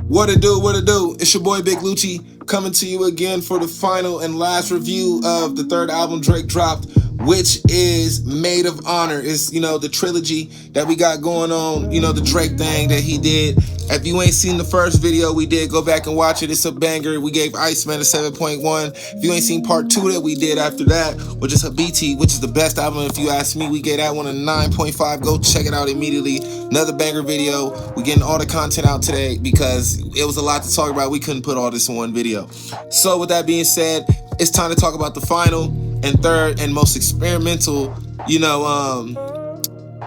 What it do, what it do? It's your boy Big Lootchi coming to you again for the final and last review of the third album Drake dropped, which is Maid of Honor. It's, the trilogy that we got going on, the Drake thing that he did. If you ain't seen the first video we did, go back and watch it. It's a banger. We gave Iceman a 7.1. If you ain't seen part 2 that we did after that, which is Habiti, which is the best album if you ask me, we gave that one a 9.5. Go check it out immediately. Another banger video. We getting all the content out today because it was a lot to talk about. We couldn't put all this in one video. So with that being said, it's time to talk about the final and third and most experimental,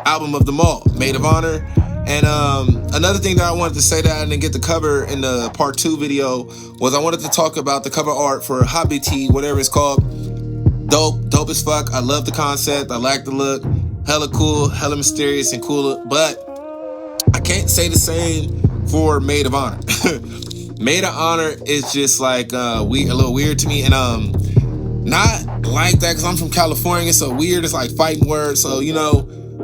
album of them all, Maid of Honor. And another thing that I wanted to say that I didn't get to cover in the part 2 video was I wanted to talk about the cover art for Hobby Tea, whatever it's called. Dope as fuck. I love the concept. I like the look. Hella cool, hella mysterious and cool. But I can't say the same for Maid of Honor. Maid of Honor is just like a little weird to me, and not like that because I'm from California. So weird is like fighting words. So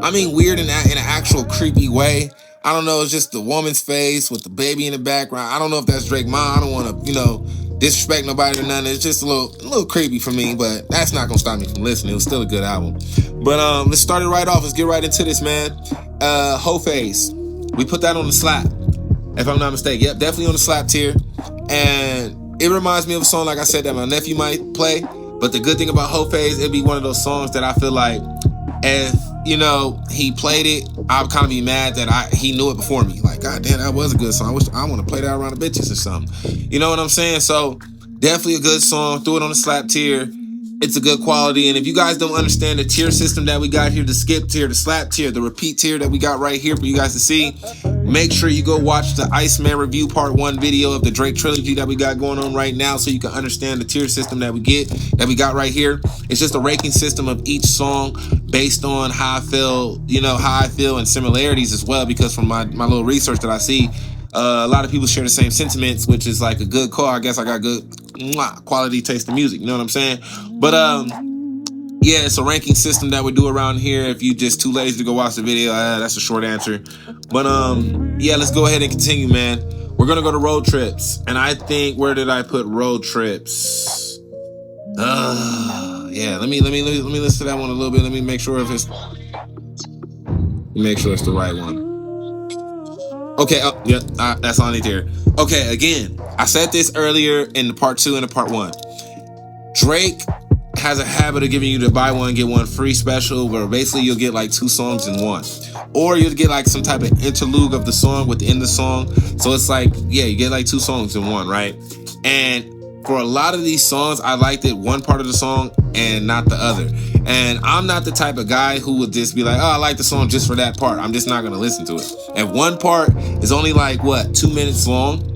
I mean weird in an actual creepy way. I don't know. It's just the woman's face with the baby in the background. I don't know if that's Drake mom. I don't want to disrespect nobody or nothing. It's just a little creepy for me, but that's not gonna stop me from listening. It was still a good album. But let's start it right off. Let's get right into this, man. Whole Phase. We put that on the slap, if I'm not mistaken. Yep, definitely on the slap tier. And it reminds me of a song, like I said, that my nephew might play. But the good thing about Whole Phase, it'd be one of those songs that I feel like if, he played it, I would kind of be mad that he knew it before me. Like, God damn, that was a good song. I want to play that around the bitches or something. You know what I'm saying? So definitely a good song. Threw it on the slap tier. It's a good quality. And if you guys don't understand the tier system that we got here, the skip tier, the slap tier, the repeat tier that we got right here for you guys to see, make sure you go watch the Iceman review part 1 video of the Drake trilogy that we got going on right now so you can understand the tier system that we got right here. It's just a ranking system of each song based on how I feel and similarities as well, because from my little research that I see, a lot of people share the same sentiments, which is like a good call. I guess I got good quality taste in music. You know what I'm saying? But yeah, it's a ranking system that we do around here. If you just too lazy to go watch the video, that's a short answer. But yeah, let's go ahead and continue, man. We're gonna go to road trips, and I think, where did I put road trips? Yeah, let me listen to that one a little bit. Let me make sure it's the right one. Okay, yeah, that's all I need to hear. Okay, again, I said this earlier in the part 2 and the part 1. Drake has a habit of giving you the buy one, get one free special, where basically you'll get like 2 songs in one. Or you'll get like some type of interlude of the song within the song. So it's like, yeah, you get like 2 songs in one, right? And for a lot of these songs, I liked it one part of the song and not the other. And I'm not the type of guy who would just be like, oh, I like the song just for that part. I'm just not going to listen to it. And one part is only like, 2 minutes long.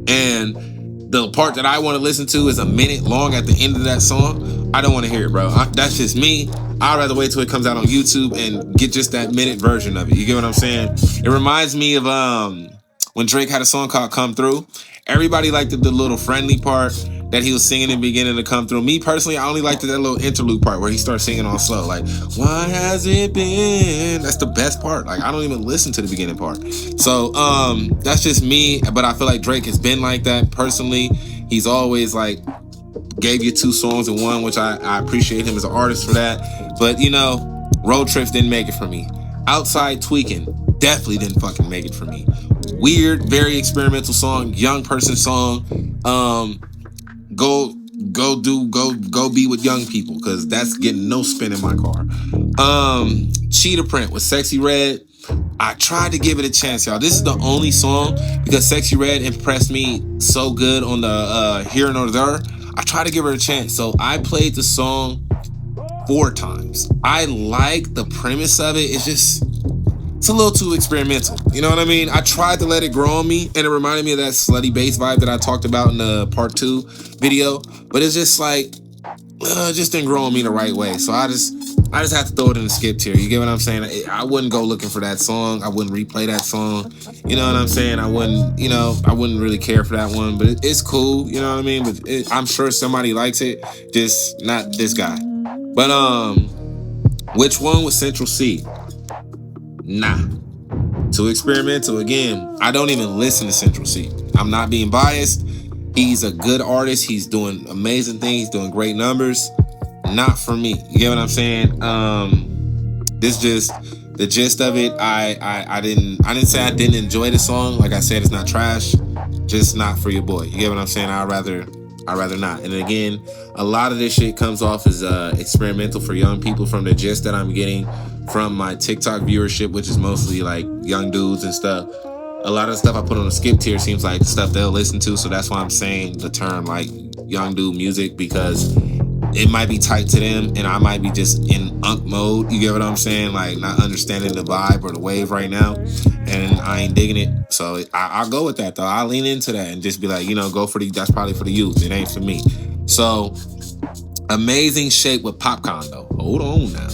And the part that I want to listen to is a minute long at the end of that song. I don't want to hear it, bro. That's just me. I'd rather wait till it comes out on YouTube and get just that minute version of it. You get what I'm saying? It reminds me of when Drake had a song called Come Through. Everybody liked the little friendly part that he was singing in the beginning to Come Through. Me personally, I only liked that little interlude part where he starts singing all slow, like, what has it been? That's the best part. Like, I don't even listen to the beginning part. So that's just me, but I feel like Drake has been like that personally. He's always like gave you 2 songs in one, which I appreciate him as an artist for that. But road trips didn't make it for me. Outside Tweaking definitely didn't fucking make it for me. Weird, very experimental song, young person song. Go be with young people, because that's getting no spin in my car. Cheetah Print with Sexy Red. I tried to give it a chance, y'all. This is the only song, because Sexy Red impressed me so good on the Here Nor There. I tried to give her a chance, so I played the song 4 times. I like the premise of it. It's a little too experimental. You know what I mean? I tried to let it grow on me, and it reminded me of that slutty bass vibe that I talked about in the part 2 video. But it's just like, just didn't grow on me the right way. So I just have to throw it in the skip tier. You get what I'm saying? I wouldn't go looking for that song. I wouldn't replay that song. You know what I'm saying? I wouldn't really care for that one. But it's cool. You know what I mean? But I'm sure somebody likes it. Just not this guy. But which one was Central C? Nah. Too experimental. Again, I don't even listen to Central C. I'm not being biased. He's a good artist. He's doing amazing things. He's doing great numbers. Not for me. You get what I'm saying? This just the gist of it. I didn't say I didn't enjoy the song. Like I said, it's not trash. Just not for your boy. You get what I'm saying? I'd rather not. And again, a lot of this shit comes off as experimental for young people from the gist that I'm getting from my TikTok viewership, which is mostly like young dudes and stuff. A lot of the stuff I put on the skip tier seems like the stuff they'll listen to. So that's why I'm saying the term like young dude music, because it might be tight to them and I might be just in unk mode. You get what I'm saying? Like not understanding the vibe or the wave right now. And I ain't digging it. So I'll go with that though. I'll lean into that and just be like, go for that's probably for the youth. It ain't for me. So Amazing Shape with Popcorn though. Hold on now.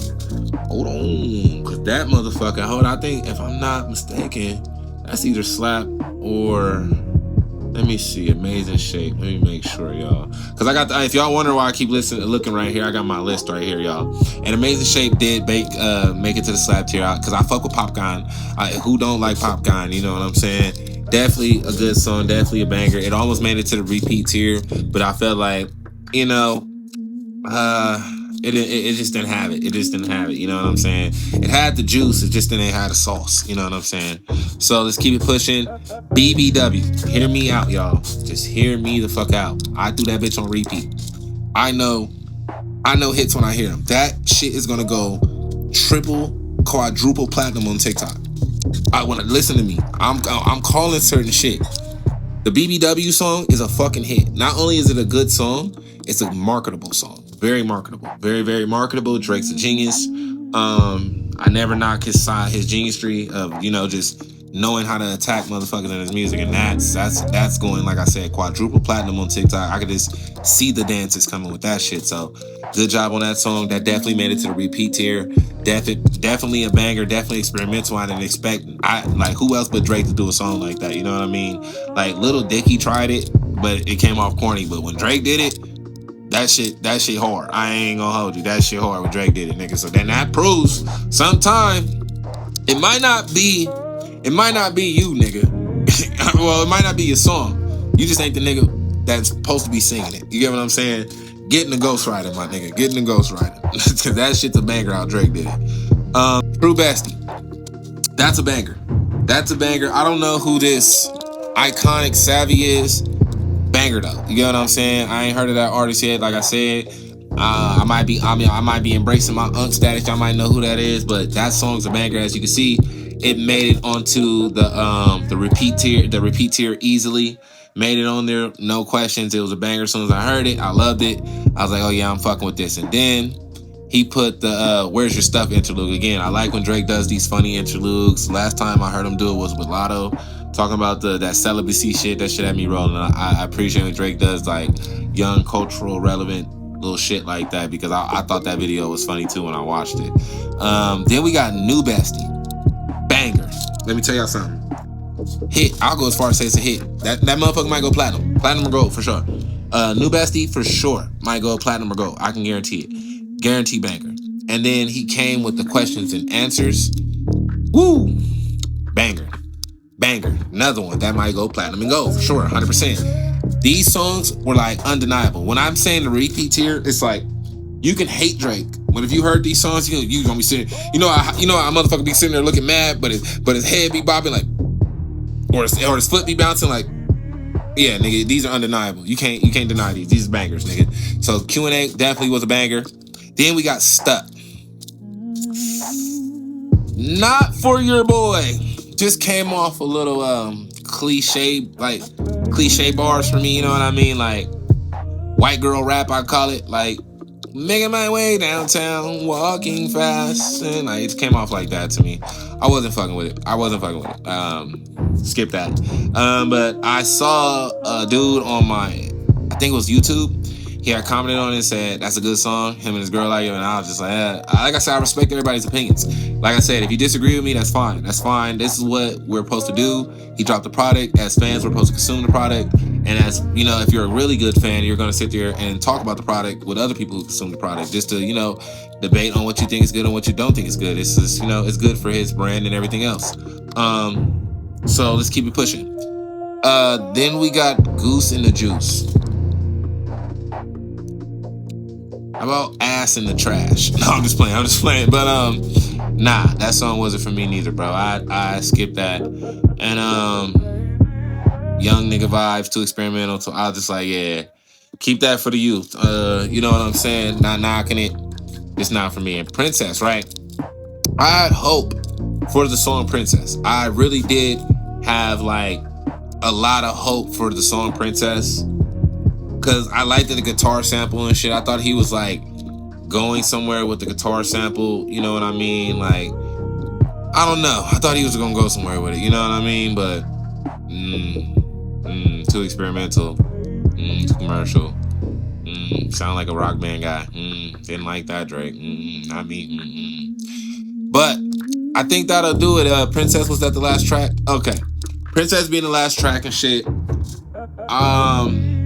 Hold on. Cause that motherfucker, I think if I'm not mistaken, that's either Slap or, let me see, Amazing Shape. Let me make sure, y'all. Because I got if y'all wonder why I keep looking right here, I got my list right here, y'all. And Amazing Shape did make it to the Slap tier because I fuck with Popcorn. Who don't like Popcorn? You know what I'm saying? Definitely a good song, definitely a banger. It almost made it to the repeat tier, but I felt like, it just didn't have it. It just didn't have it. You know what I'm saying? It had the juice. It just didn't have the sauce. You know what I'm saying? So let's keep it pushing. BBW. Hear me out, y'all. Just hear me the fuck out. I threw that bitch on repeat. I know hits when I hear them. That shit is gonna go triple, quadruple platinum on TikTok. I want to listen to me. I'm calling certain shit. The BBW song is a fucking hit. Not only is it a good song, it's a marketable song. Very marketable. Very, very marketable. Drake's a genius. I never knock his geniusry of, just knowing how to attack motherfuckers in his music. And that's going, like I said, quadruple platinum on TikTok. I could just see the dances coming with that shit. So good job on that song. That definitely made it to the repeat tier. Definitely a banger. Definitely experimental. I didn't expect. Who else but Drake to do a song like that? You know what I mean? Like Lil Dicky tried it, but it came off corny. But when Drake did it, that shit hard. I ain't gonna hold you. That shit hard when Drake did it, nigga. So then that proves sometime it might not be you, nigga. Well, it might not be your song. You just ain't the nigga that's supposed to be singing it. You get what I'm saying? Getting the ghostwriter, my nigga. Getting the ghostwriter. Cause that shit's a banger how Drake did it. True Bestie. That's a banger. That's a banger. I don't know who this iconic Savvy is. Banger though. You get what I'm saying? I ain't heard of that artist yet. Like I said, I might be embracing my unk status. Y'all might know who that is, but that song's a banger. As you can see, it made it onto the repeat tier easily. Made it on there, no questions. It was a banger. As soon as I heard it, I loved it. I was like, oh yeah, I'm fucking with this. And then he put the Where's Your Stuff interlude. Again, I like when Drake does these funny interludes. Last time I heard him do it was with Lotto, talking about that celibacy shit. That shit had me rolling. I appreciate when Drake does like young, cultural, relevant little shit like that, because I thought that video was funny too when I watched it. Then we got New Bestie. Banger. Let me tell y'all something. Hit. I'll go as far as say it's a hit. That motherfucker might go platinum. Platinum or gold for sure. New Bestie for sure might go platinum or gold. I can guarantee it. Guarantee banger. And then he came with the questions and answers. Woo! Banger. Banger. Another one that might go platinum and gold for sure. 100%. These songs were like undeniable. When I'm saying the repeat tier, it's like you can hate Drake, but if you heard these songs, you gonna be sitting. I motherfucker be sitting there looking mad, but his head be bobbing like, or his foot be bouncing like. Yeah, nigga, these are undeniable. You can't deny these. These are bangers, nigga. So Q&A definitely was a banger. Then we got Stuck. Not for your boy. Just came off a little cliche bars for me, you know what I mean? Like white girl rap, I call it. Like making my way downtown, walking fast, and like it came off like that to me. I wasn't fucking with it. Skip that. But I saw a dude on I think it was YouTube. He had commented on it and said, that's a good song. Him and his girl like it. And I was just like, like I said, I respect everybody's opinions. Like I said, if you disagree with me, that's fine. That's fine. This is what we're supposed to do. He dropped the product. As fans, we're supposed to consume the product. And as you know, if you're a really good fan, you're going to sit there and talk about the product with other people who consume the product, just to, you know, debate on what you think is good and what you don't think is good. It's just, you know, it's good for his brand and everything else. So let's keep it pushing. Then we got Goose in the Juice. How about Ass in the Trash? No, I'm just playing. But nah, that song wasn't for me neither, bro. I skipped that. And Young Nigga Vibes, too experimental. So I was just like, yeah, keep that for the youth. You know what I'm saying? Not knocking it. It's not for me. And Princess, right? I had hope for the song Princess. I really did have like a lot of hope for the song Princess, because I liked the guitar sample and shit. I thought he was like going somewhere with the guitar sample. You know what I mean? Like, I don't know. I thought he was gonna go somewhere with it. You know what I mean? But too experimental. Too commercial. Sound like a rock band guy. Didn't like that, Drake. Not me. But I think that'll do it. Princess, was that the last track? Okay. Princess being the last track and shit.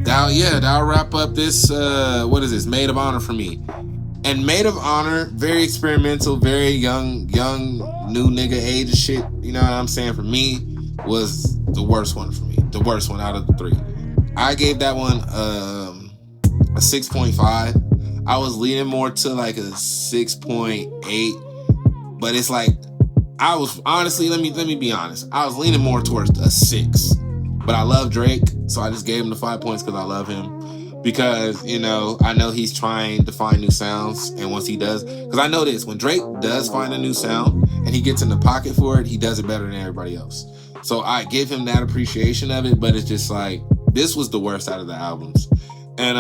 That'll wrap up this, what is this? Maid of Honor for me. And Maid of Honor, very experimental, very young, new nigga age and shit. You know what I'm saying? For me, was the worst one for me. The worst one out of the three. I gave that one a 6.5. I was leaning more to like a 6.8. But it's like, I was honestly, let me be honest. I was leaning more towards a 6. But I love Drake, so I just gave him the 5 points because I love him. Because, you know, I know he's trying to find new sounds. And once he does, because I know this, when Drake does find a new sound and he gets in the pocket for it, he does it better than everybody else. So I give him that appreciation of it, but it's just like, this was the worst out of the albums. And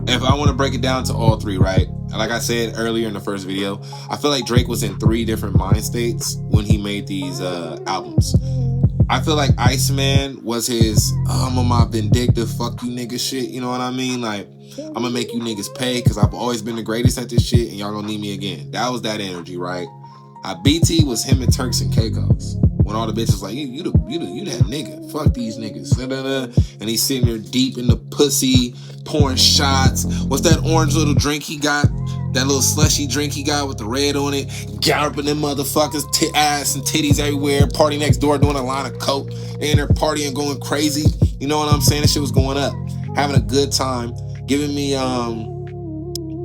if I want to break it down to all three, right? Like I said earlier in the first video, I feel like Drake was in 3 different mind states when he made these albums. I feel like Iceman was his, I'm on my vindictive, fuck you nigga shit, you know what I mean? Like, I'm gonna make you niggas pay because I've always been the greatest at this shit and y'all gonna need me again. That was that energy, right? BT was him and Turks and Caicos. When all the bitches like, you that nigga, fuck these niggas. And he's sitting there deep in the pussy, pouring shots. What's that orange little drink he got? That little slushy drink he got with the red on it. Galloping them motherfuckers, ass and titties everywhere. Party next door doing a line of coke. They in there partying, going crazy. You know what I'm saying? That shit was going up. Having a good time. Giving me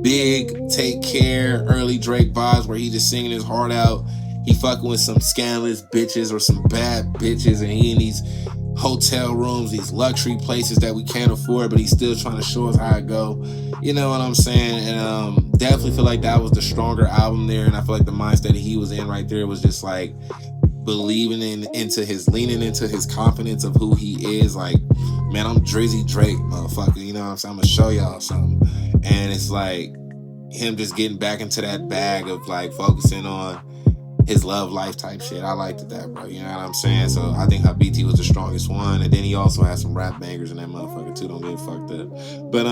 big, take care, early Drake vibes where he just singing his heart out. He fucking with some scandalous bitches or some bad bitches, and he in these hotel rooms, these luxury places that we can't afford, but he's still trying to show us how it go. You know what I'm saying? And definitely feel like that was the stronger album there, and I feel like the mindset that he was in right there was just like believing leaning into his confidence of who he is. Like, man, I'm Drizzy Drake, motherfucker. You know what I'm saying? I'm gonna show y'all something. And it's like him just getting back into that bag of like focusing on his love life type shit. I liked that, bro. You know what I'm saying? So I think BT was the strongest one. And then he also had some rap bangers in that motherfucker too. Don't get fucked up. But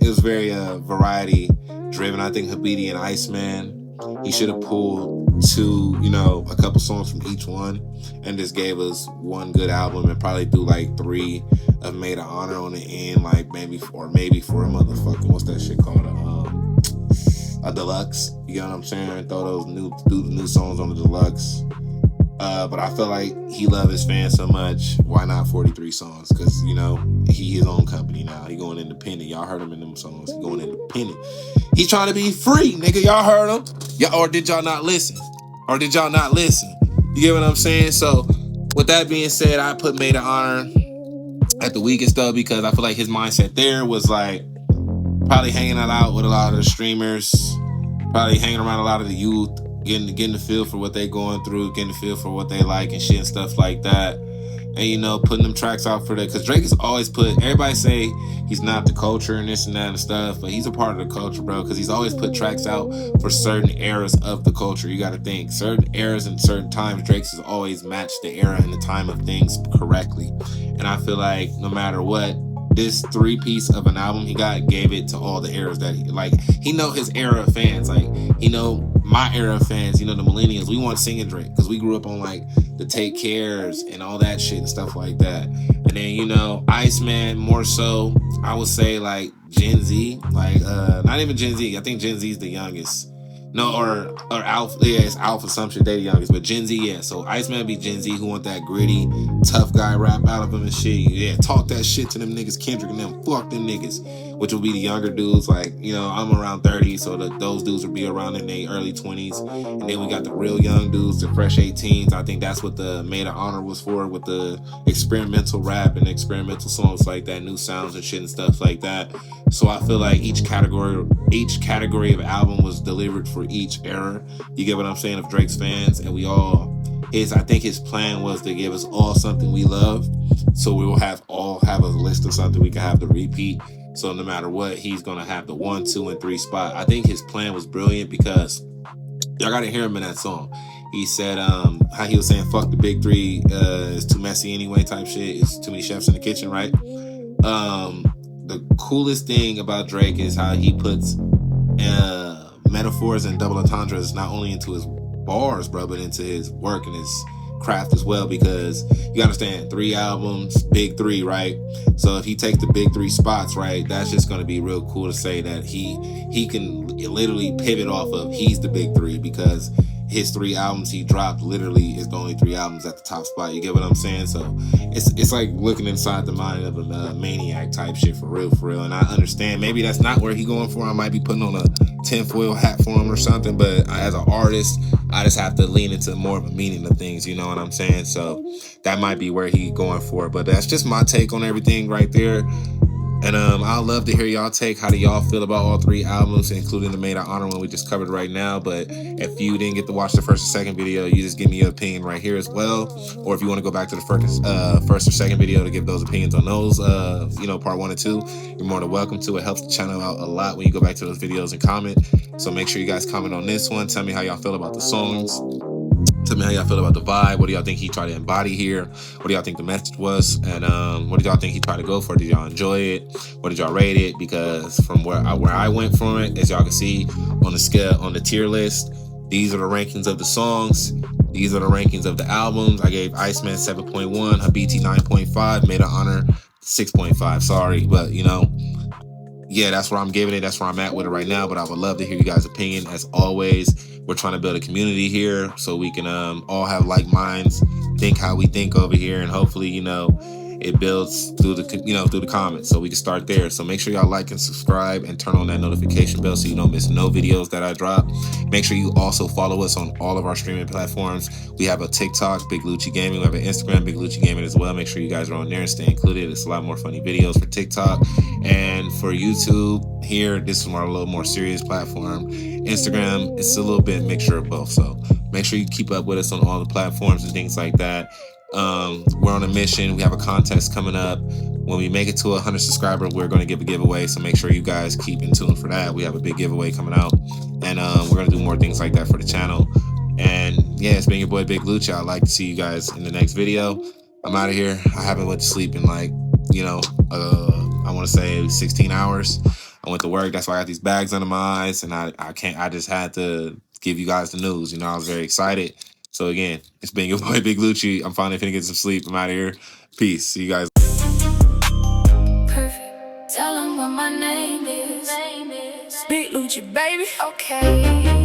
it was very variety driven. I think Habiti and Iceman, he should have pulled 2, you know, a couple songs from each one and just gave us one good album and probably do like 3 of Maid of Honor on the end, like maybe for a motherfucking, what's that shit called? A deluxe. You know what I'm saying? Throw the new songs on the deluxe. But I feel like he loved his fans so much. Why not 43 songs? Because, you know, he his own company now. He going independent. Y'all heard him in them songs. He going independent. He trying to be free, nigga. Y'all heard him? Or did y'all not listen? You get what I'm saying? So, with that being said, I put Maid of Honor at the weakest though, because I feel like his mindset there was like probably hanging out with a lot of the streamers, probably hanging around a lot of the youth, getting the feel for what they going through, getting the feel for what they like and shit and stuff like that. And, you know, putting them tracks out for that. Because Drake has always everybody say he's not the culture and this and that and stuff, but he's a part of the culture, bro. Because he's always put tracks out for certain eras of the culture. You got to think, certain eras and certain times, Drake's has always matched the era and the time of things correctly. And I feel like no matter what, this 3-piece of an album he gave it to all the eras that he know his era of fans. Like, he know my era of fans, you know, the millennials. We want singing Drake because we grew up on like the take cares and all that shit and stuff like that. And then, you know, Iceman more so, I would say like Gen Z, like not even Gen Z. I think Gen Z is the youngest. No, or Alpha, yeah, it's Alpha some shit, they the youngest, but Gen Z, yeah. So Iceman be Gen Z who want that gritty, tough guy rap out of him and shit. Yeah, talk that shit to them niggas, Kendrick and them, fuck them niggas, which will be the younger dudes. Like, you know, I'm around 30, so those dudes will be around in their early 20s. And then we got the real young dudes, the fresh 18s. I think that's what the Maid of Honor was for, with the experimental rap and experimental songs like that, new sounds and shit and stuff like that. So I feel like each category of album was delivered for each era. You get what I'm saying, of Drake's fans, and I think his plan was to give us all something we love. So we will all have a list of something we can have to repeat. So no matter what, he's gonna have the 1, 2, and 3 spot. I think his plan was brilliant because y'all gotta hear him in that song. He said how he was saying fuck the big three, it's too messy anyway type shit. It's too many chefs in the kitchen, right? The coolest thing about Drake is how he puts metaphors and double entendres not only into his bars, bro, but into his work and his craft as well. Because you understand, 3 albums, big 3, right? So if he takes the big 3 spots, right, that's just going to be real cool to say that he can literally pivot off of he's the big 3, because his 3 albums he dropped literally is the only 3 albums at the top spot. You get what I'm saying? So it's like looking inside the mind of a maniac type shit, for real. And I understand maybe that's not where he going for. I might be putting on a tinfoil hat for him or something, but as an artist, I just have to lean into more of a meaning of things, you know what I'm saying? So that might be where he going for, but that's just my take on everything right there. And I'd love to hear y'all take. How do y'all feel about all 3 albums, including the Maid of Honor one we just covered right now? But if you didn't get to watch the first or second video, you just give me your opinion right here as well. Or if you want to go back to the first or second video to give those opinions on those, you know, part 1 and 2, you're more than welcome to. It helps the channel out a lot when you go back to those videos and comment. So make sure you guys comment on this one. Tell me how y'all feel about the songs. Tell me how y'all feel about the vibe. What do y'all think he tried to embody here? What do y'all think the message was? And what did y'all think he tried to go for? Did y'all enjoy it? What did y'all rate it? Because from where I went from it, as y'all can see on the scale, on the tier list, these are the rankings of the songs. These are the rankings of the albums. I gave Iceman 7.1, Habiti 9.5, Maid of Honor 6.5. Sorry, but you know, yeah, that's where I'm giving it. That's where I'm at with it right now. But I would love to hear you guys' opinion. As always, we're trying to build a community here so we can all have like minds, think how we think over here, and hopefully, you know, it builds through the comments, so we can start there. So make sure y'all like and subscribe and turn on that notification bell so you don't miss no videos that I drop. Make sure you also follow us on all of our streaming platforms. We have a TikTok, Big Lootchi Gaming. We have an Instagram, Big Lootchi Gaming as well. Make sure you guys are on there and stay included. It's a lot more funny videos for TikTok. And for YouTube here, this is our little more serious platform. Instagram, it's a little bit mixture of both. So make sure you keep up with us on all the platforms and things like that. We're on a mission. We have a contest coming up. When we make it to 100 subscribers, we're going to give a giveaway. So make sure you guys keep in tune for that. We have a big giveaway coming out, and we're going to do more things like that for the channel. And yeah, it's been your boy Big Lootchi. I'd like to see you guys in the next video. I'm out of here. I haven't went to sleep in like, you know, I want to say 16 hours. I went to work. That's why I got these bags under my eyes, and I just had to give you guys the news. You know, I was very excited. So again, it's been your boy Big Lootchi. I'm finally finna get some sleep. I'm out of here. Peace. See you guys. Perfect. Tell them what my name is. Big Lootchi, baby. Okay.